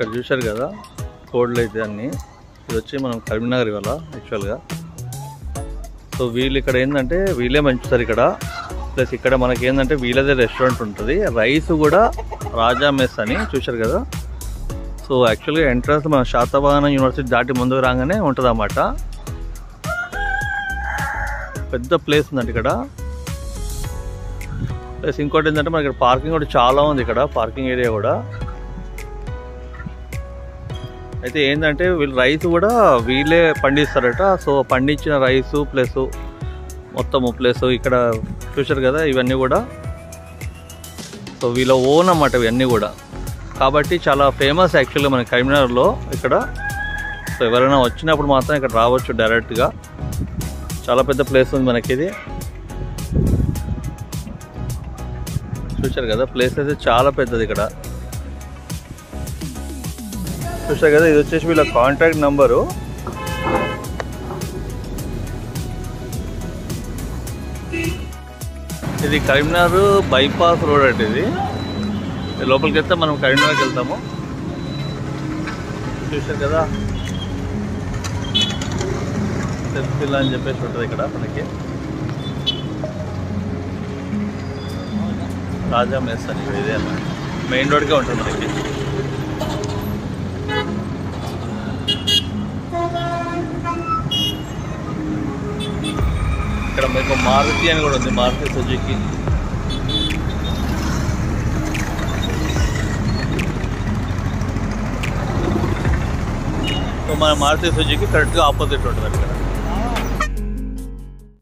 ఇక్కడ చూశారు కదా కోడ్లు అయితే అన్నీ. ఇది వచ్చి మనం కరీంనగర్ ఇవాళ యాక్చువల్గా. సో వీళ్ళు ఇక్కడ ఏంటంటే వీళ్ళే మంచుతారు ఇక్కడ. ప్లస్ ఇక్కడ మనకి ఏంటంటే వీళ్ళదే రెస్టారెంట్ ఉంటుంది. రైస్ కూడా రాజా మెస్ అని చూశారు కదా. సో యాక్చువల్గా ఎంట్రన్స్ మన శాతవాహన యూనివర్సిటీ దాటి ముందుకు రాగానే ఉంటుంది అన్నమాట. పెద్ద ప్లేస్ ఉందండి ఇక్కడ. ప్లస్ ఇంకోటి ఏంటంటే మనకి ఇక్కడ పార్కింగ్ కూడా చాలా ఉంది. ఇక్కడ పార్కింగ్ ఏరియా కూడా. అయితే ఏంటంటే వీళ్ళు రైస్ కూడా వీళ్ళే పండిస్తారట. సో పండించిన రైసు ప్లస్ మొత్తము ప్లస్ ఇక్కడ చూశారు కదా ఇవన్నీ కూడా సో వీళ్ళ ఓన్ అన్నమాట ఇవన్నీ కూడా. కాబట్టి చాలా ఫేమస్ యాక్చువల్గా మన కరీంనగర్లో ఇక్కడ. సో ఎవరైనా వచ్చినప్పుడు మాత్రం ఇక్కడ రావచ్చు డైరెక్ట్గా. చాలా పెద్ద ప్లేస్ ఉంది మనకి ఇది. చూశారు కదా ప్లేస్ అయితే చాలా పెద్దది ఇక్కడ. చూశారు కదా ఇది వచ్చేసి వీళ్ళ కాంటాక్ట్ నెంబరు. ఇది కరీంనగర్ బైపాస్ రోడ్ అంటే ఇది. లోపలికి వెళ్తే మనం కరీంనగర్కి వెళ్తాము. చూశారు కదా తెప్పిల్లా అని చెప్పేసి ఉంటుంది ఇక్కడ మనకి. రాజా మెస్ అని ఇదే అన్నమాట. మెయిన్ రోడ్గా ఉంటుంది మనకి. ఇక్కడ మీకు మారుతి అని కూడా ఉంది, మారుతి సుజుకి. సో మన మారుతి సుజుకి కరెక్ట్గా ఆపోజిట్ ఉంటుంది అక్కడ.